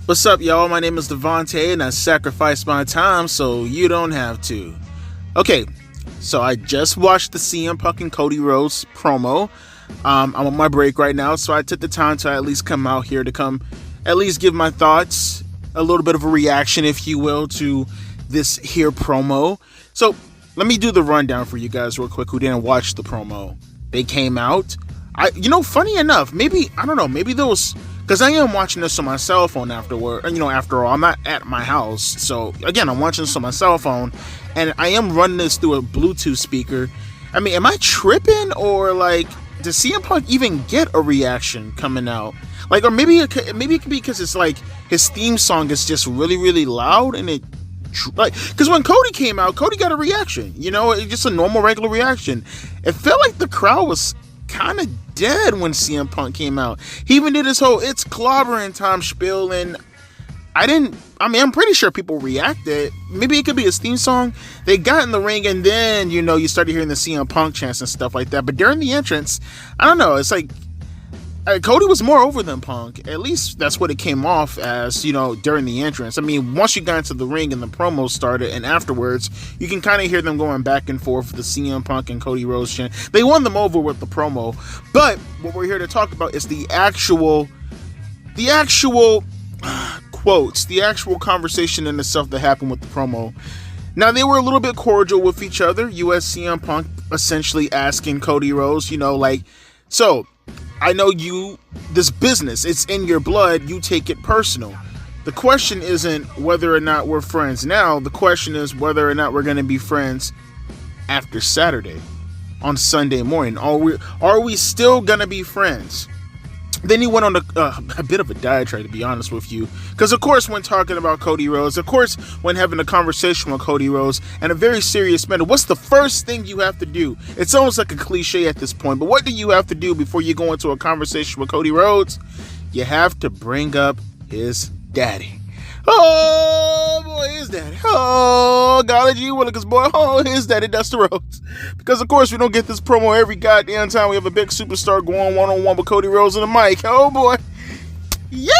What's up, y'all? My name is Devontae, and I sacrificed my time so you don't have to. Okay, so I just watched the CM Punk and Cody Rhodes promo. I'm on my break right now, so I took the time to at least come out here to come at least give my thoughts, a little bit of a reaction, if you will, to this here promo. So let me do the rundown for you guys real quick who didn't watch the promo. They came out. Funny enough, maybe there was, because I am watching this on my cell phone after all, I'm not at my house. So, again, I'm watching this on my cell phone, and I am running this through a Bluetooth speaker. I mean, am I tripping, or, does CM Punk even get a reaction coming out? Or maybe it could be because it's, his theme song is just really, really loud, and because when Cody came out, Cody got a reaction, just a normal, regular reaction. It felt like the crowd was kind of dead when CM Punk came out. He even did his whole "it's clobbering time" spiel, and I'm pretty sure people reacted. Maybe it could be his theme song. They got in the ring, and then you started hearing the CM Punk chants and stuff like that. But during the entrance, I don't know, it's like Cody was more over than Punk. At least that's what it came off as, during the entrance. I mean, once you got into the ring and the promo started, and afterwards, you can kind of hear them going back and forth with the CM Punk and Cody Rhodes chant. They won them over with the promo. But what we're here to talk about is the actual quotes, the actual conversation in itself that happened with the promo. Now, they were a little bit cordial with each other. CM Punk essentially asking Cody Rhodes, so I know this business, it's in your blood, you take it personal. The question isn't whether or not we're friends now. The question is whether or not we're going to be friends after Saturday, on Sunday morning. Are we still going to be friends? Then he went on a bit of a diatribe, to be honest with you. Because, of course, when talking about Cody Rhodes, of course, when having a conversation with Cody Rhodes, and a very serious manner, what's the first thing you have to do? It's almost like a cliche at this point, but what do you have to do before you go into a conversation with Cody Rhodes? You have to bring up his daddy. Oh, boy, his daddy. Oh, golly gee willikers, boy. Oh, his daddy, Dusty Rhodes. Because, of course, we don't get this promo every goddamn time we have a big superstar going one-on-one with Cody Rhodes on the mic. Oh, boy. Yeah,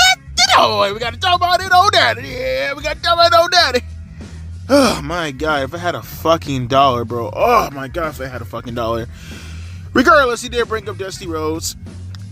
we got to talk about it, old daddy. Yeah, we got to talk about it, old daddy. Oh, my God, if I had a fucking dollar, bro. Oh, my God, if I had a fucking dollar. Regardless, he did bring up Dusty Rhodes.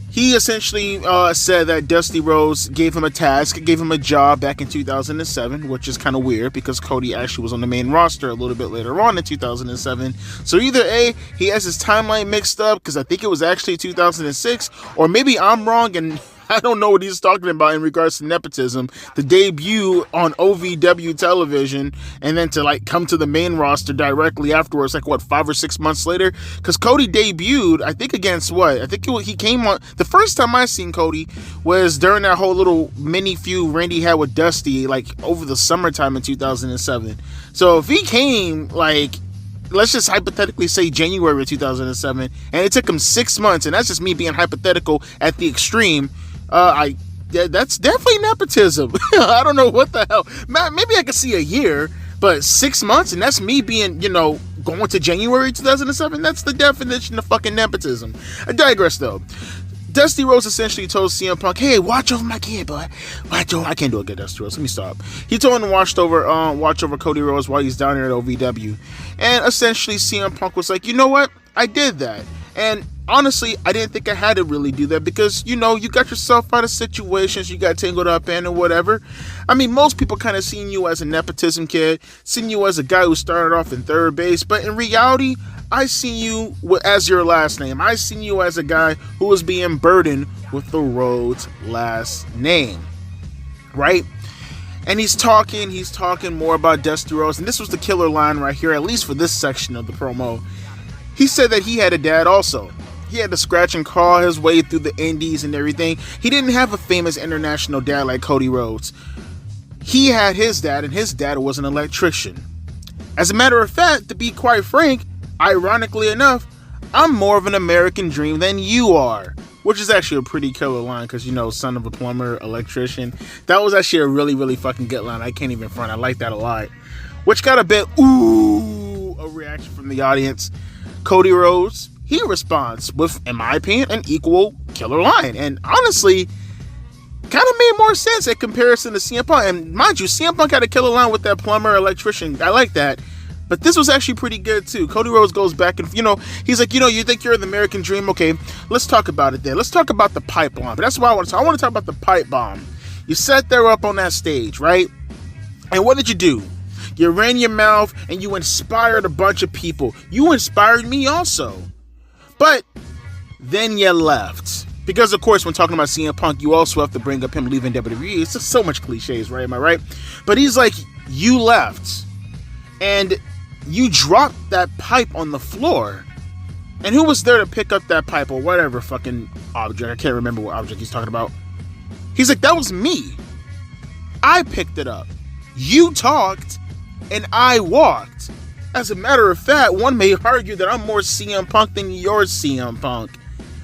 He essentially said that Dusty Rhodes gave him a task, gave him a job back in 2007, which is kind of weird because Cody actually was on the main roster a little bit later on in 2007. So either A, he has his timeline mixed up because I think it was actually 2006, or maybe I'm wrong and I don't know what he's talking about in regards to nepotism. The debut on OVW television and then to come to the main roster directly afterwards, 5 or 6 months later? Because Cody debuted, I think against what? I think he came on, the first time I seen Cody was during that whole little mini feud Randy had with Dusty, over the summertime in 2007. So if he came, let's just hypothetically say January of 2007, and it took him 6 months, and that's just me being hypothetical at the extreme, that's definitely nepotism. I don't know what the hell. Maybe I could see a year, but 6 months, and that's me being, going to January 2007. That's the definition of fucking nepotism. I digress, though. Dusty Rhodes essentially told CM Punk, "Hey, watch over my kid, boy. Watch over." I can't do a good Dusty Rhodes. Let me stop. He told him to watch over Cody Rhodes while he's down there at OVW, and essentially CM Punk was like, "You know what? I did that." And honestly, I didn't think I had to really do that because, you got yourself out of situations, you got tangled up in or whatever. I mean, most people kind of seen you as a nepotism kid, seen you as a guy who started off in third base, but in reality, I seen you as your last name. I seen you as a guy who was being burdened with the Rhodes last name, right? And he's talking more about Dusty Rhodes. And this was the killer line right here, at least for this section of the promo. He said that he had a dad also. He had to scratch and claw his way through the indies and everything. He didn't have a famous international dad like Cody Rhodes. He had his dad, and his dad was an electrician. As a matter of fact, to be quite frank, ironically enough, I'm more of an American dream than you are. Which is actually a pretty killer line because, you know, son of a plumber, electrician. That was actually a really, really fucking good line. I can't even front. I like that a lot. Which got a bit, a reaction from the audience. Cody Rhodes, he responds with, in my opinion, an equal killer line. And honestly, kind of made more sense in comparison to CM Punk. And mind you, CM Punk had a killer line with that plumber, electrician. I like that. But this was actually pretty good too. Cody Rhodes goes back and, he's like, you think you're the American dream? Okay, let's talk about it then. Let's talk about the pipe bomb. But that's what I want to talk. I want to talk about the pipe bomb. You sat there up on that stage, right? And what did you do? You ran your mouth and you inspired a bunch of people. You inspired me also. But then you left. Because, of course, when talking about CM Punk, you also have to bring up him leaving WWE. It's just so much cliches, right? Am I right? But he's like, you left. And you dropped that pipe on the floor. And who was there to pick up that pipe or whatever fucking object? I can't remember what object he's talking about. He's like, that was me. I picked it up. You talked and I walked. As a matter of fact, one may argue that I'm more CM Punk than your CM Punk.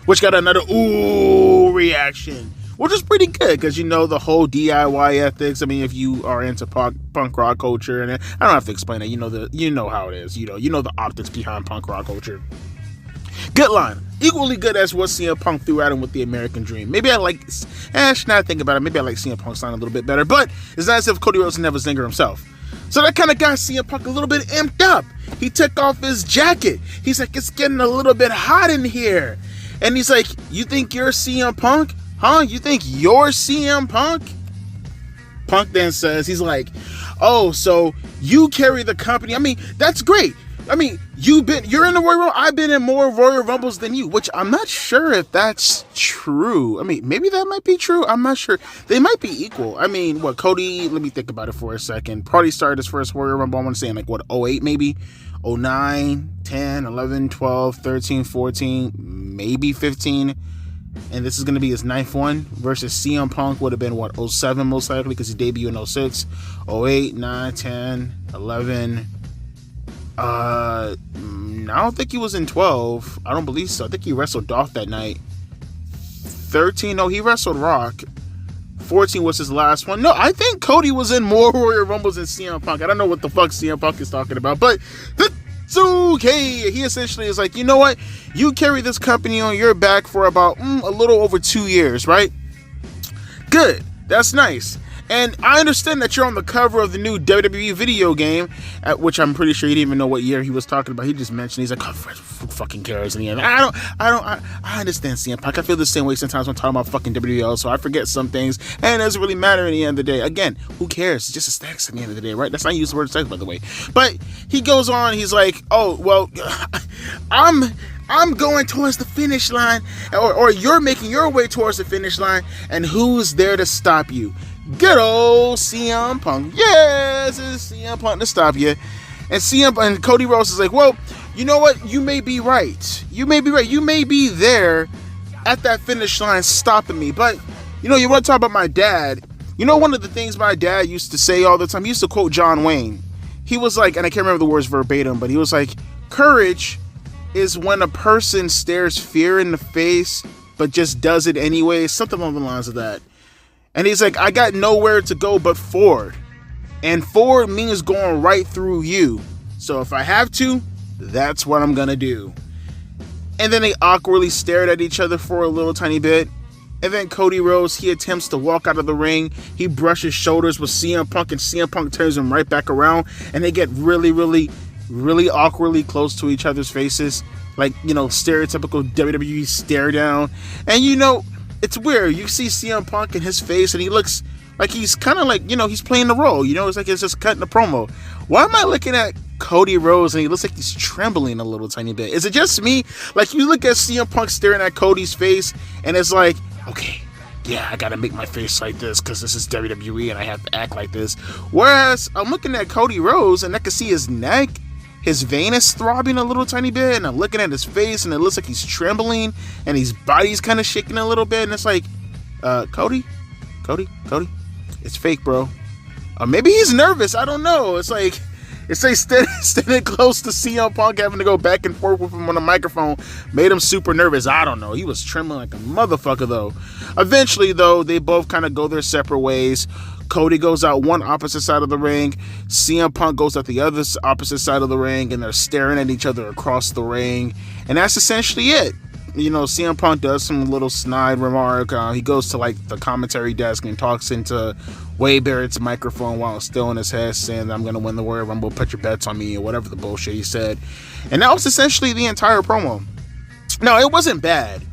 Which got another ooh reaction. Which is pretty good because, the whole DIY ethics. I mean, if you are into punk rock culture, and I don't have to explain it. You know how it is. You know the optics behind punk rock culture. Good line. Equally good as what CM Punk threw at him with the American Dream. Maybe I like, now I think about it, maybe I like CM Punk's line a little bit better. But it's not as if Cody Rhodes never zinger himself. So that kind of got CM Punk a little bit amped up. He took off his jacket. He's like, it's getting a little bit hot in here. And he's like, you think you're CM Punk? Huh? You think you're CM Punk? Punk then says, he's like, oh, so you carry the company. I mean, that's great. I mean, you're in the Royal Rumble. I've been in more Royal Rumbles than you, which I'm not sure if that's true. I mean, maybe that might be true. I'm not sure. They might be equal. I mean, Cody, let me think about it for a second. Probably started his first Royal Rumble, I want to say in 08 maybe? 09, 10, 11, 12, 13, 14, maybe 15. And this is going to be his 9th one versus CM Punk would have been 07 most likely because he debuted in 06, 08, 9, 10, 11. I don't think he was in 12. I don't believe so. I think he wrestled Dolph that night. 13, no, he wrestled Rock. 14 was his last one. No, I think Cody was in more Royal Rumbles than CM Punk. I don't know what the fuck CM Punk is talking about, but it's okay. He essentially is like, you know what? You carry this company on your back for about a little over 2 years, right? Good. That's nice. And I understand that you're on the cover of the new WWE video game, at which I'm pretty sure he didn't even know what year he was talking about. He just mentioned, he's like, oh, who fucking cares in the end? I understand CM Punk. I feel the same way sometimes when I'm talking about fucking WWE, so I forget some things, and it doesn't really matter in the end of the day. Again, who cares? It's just aesthetics at the end of the day, right? That's not use the word aesthetics, by the way. But he goes on, he's like, oh, well, I'm going towards the finish line, or you're making your way towards the finish line, and who's there to stop you? Good old CM Punk. Yes, it's CM Punk to stop you. And Cody Rhodes is like, well, you know what? You may be right. You may be right. You may be there at that finish line stopping me. But, you want to talk about my dad. One of the things my dad used to say all the time, he used to quote John Wayne. He was like, and I can't remember the words verbatim, but he was like, courage is when a person stares fear in the face, but just does it anyway. Something along the lines of that. And he's like, I got nowhere to go but forward. And forward means going right through you. So if I have to, that's what I'm going to do. And then they awkwardly stared at each other for a little tiny bit. And then Cody Rhodes, he attempts to walk out of the ring. He brushes shoulders with CM Punk, and CM Punk turns him right back around. And they get really, really, really awkwardly close to each other's faces. Like, stereotypical WWE stare down. And it's weird. You see CM Punk in his face, and he looks like he's kind of like, he's playing the role. It's like he's just cutting a promo. Why am I looking at Cody Rhodes, and he looks like he's trembling a little tiny bit? Is it just me? Like, you look at CM Punk staring at Cody's face, and it's like, okay, yeah, I gotta make my face like this because this is WWE and I have to act like this. Whereas I'm looking at Cody Rhodes and I can see his neck, his vein is throbbing a little tiny bit, and I'm looking at his face and it looks like he's trembling and his body's kind of shaking a little bit, and it's like, Cody, it's fake, bro. Maybe he's nervous. I don't know. It's like standing close to CM Punk, having to go back and forth with him on the microphone, made him super nervous. I don't know. He was trembling like a motherfucker, though. Eventually, though, they both kind of go their separate ways. Cody goes out one opposite side of the ring. CM Punk goes out the other opposite side of the ring, and they're staring at each other across the ring. And that's essentially it. You know, CM Punk does some little snide remark. He goes to like the commentary desk and talks into Wade Barrett's microphone while it's still in his head, saying that I'm going to win the Royal Rumble, put your bets on me, or whatever the bullshit he said. And that was essentially the entire promo. No, it wasn't bad.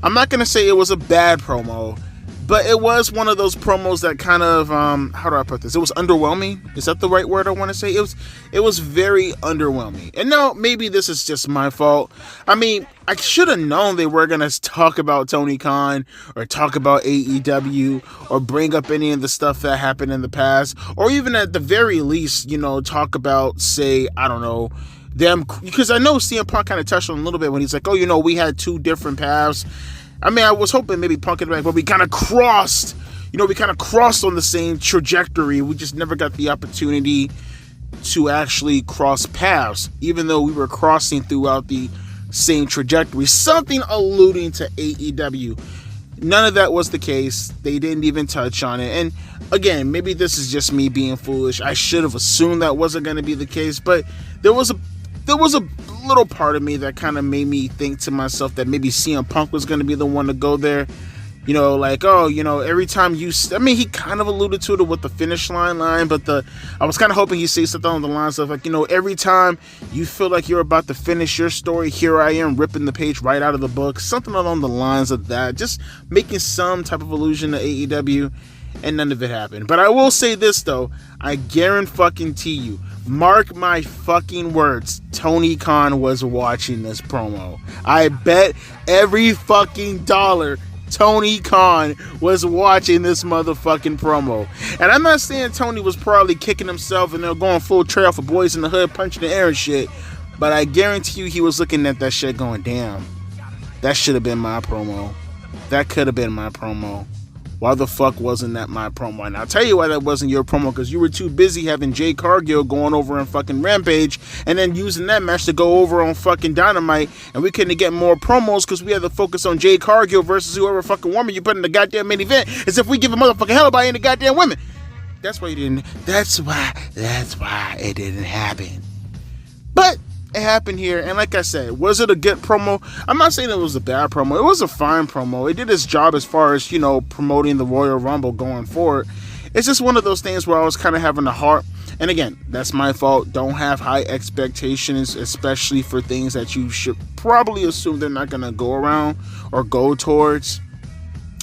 I'm not going to say it was a bad promo, but it was one of those promos that kind of, how do I put this? It was underwhelming. Is that the right word I want to say? It was very underwhelming. And no, maybe this is just my fault. I mean, I should have known they were going to talk about Tony Khan or talk about AEW or bring up any of the stuff that happened in the past, or even at the very least, you know, talk about, say, I don't know, them, because I know CM Punk kind of touched on a little bit when he's like, oh, you know, we had two different paths. I mean, I was hoping maybe Punk and back, but we kind of crossed on the same trajectory. We just never got the opportunity to actually cross paths, even though we were crossing throughout the same trajectory. Something alluding to AEW. None of that was the case. They didn't even touch on it. And again, maybe this is just me being foolish. I should have assumed that wasn't going to be the case, but there was a little part of me that kind of made me think to myself that maybe CM Punk was going to be the one to go there. You know, like, oh, you know, every time he kind of alluded to it with the finish line, but I was kind of hoping he'd say something on the lines of like, you know, every time you feel like you're about to finish your story, here I am ripping the page right out of the book, something along the lines of that, just making some type of allusion to AEW, and none of it happened. But I will say this, though, I guarantee you, mark my fucking words, Tony Khan was watching this promo. I bet every fucking dollar Tony Khan was watching this motherfucking promo. And I'm not saying Tony was probably kicking himself and they're going full trail for Boys in the Hood, punching the air and shit, but I guarantee you he was looking at that shit going, damn, that should have been my promo. That could have been my promo. Why the fuck wasn't that my promo? And I'll tell you why that wasn't your promo, because you were too busy having Jay Cargill going over on fucking Rampage and then using that match to go over on fucking Dynamite, and we couldn't get more promos because we had to focus on Jay Cargill versus whoever fucking woman you put in the goddamn main event, as if we give a motherfucking hell about any goddamn women. That's why it didn't happen. But it happened here, and like I said, was it a good promo? I'm not saying it was a bad promo. It was a fine promo. It did its job as far as, you know, promoting the Royal Rumble going forward. It's just one of those things where I was kind of having a heart, and again, that's my fault. Don't have high expectations, especially for things that you should probably assume they're not going to go around or go towards.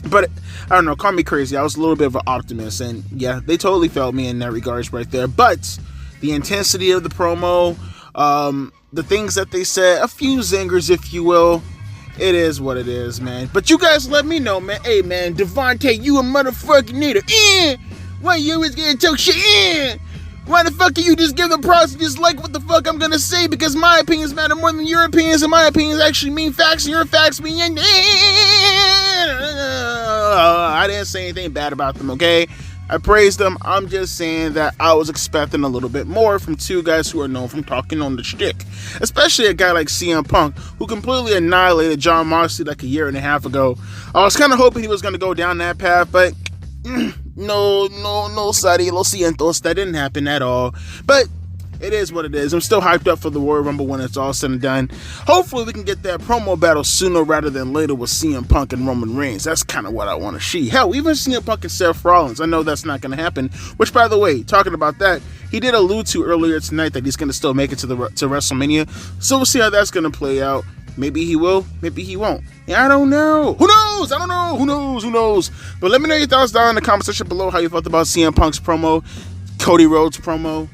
But I don't know, call me crazy. I was a little bit of an optimist, and yeah, they totally failed me in that regards right there. But the intensity of the promo, the things that they said, a few zingers, if you will. It is what it is, man. But you guys let me know, man. Hey, man, Devontae, you a motherfucking needer. Why you always getting talk shit? Why the fuck can you just give the props and just like what the fuck I'm gonna say? Because my opinions matter more than your opinions, and my opinions actually mean facts, and your facts mean... I didn't say anything bad about them, okay? I praised them. I'm just saying that I was expecting a little bit more from two guys who are known from talking on the shtick. Especially a guy like CM Punk, who completely annihilated Jon Moxley like a year and a half ago. I was kind of hoping he was going to go down that path, but no, sorry, lo siento, that didn't happen at all. But it is what it is. I'm still hyped up for the Royal Rumble when it's all said and done. Hopefully we can get that promo battle sooner rather than later with CM Punk and Roman Reigns. That's kind of what I want to see. Hell, even CM Punk and Seth Rollins. I know that's not going to happen. Which, by the way, talking about that, he did allude to earlier tonight that he's going to still make it to WrestleMania. So we'll see how that's going to play out. Maybe he will, maybe he won't. I don't know. Who knows? I don't know. Who knows? But let me know your thoughts down in the comment section below, how you felt about CM Punk's promo, Cody Rhodes promo,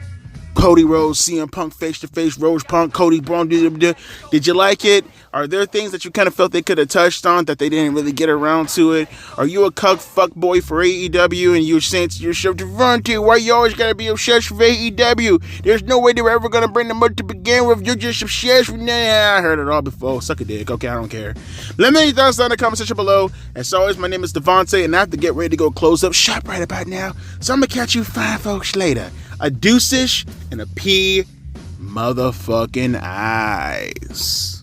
Cody Rhodes, CM Punk face to face, Rhodes Punk, Cody Braun. Did you like it? Are there things that you kind of felt they could have touched on that they didn't really get around to it? Are you a cuck fuck boy for AEW and you're saying to yourself, Devontae, why you always gotta be obsessed with AEW? There's no way they were ever gonna bring them up to begin with. You're just obsessed with. Nah, I heard it all before. Suck a dick. Okay, I don't care. Let me know your thoughts down in the comment section below. As always, my name is Devontae, and I have to get ready to go close up shop right about now. So I'm gonna catch you fine folks later. A deuce-ish and a P motherfucking eyes.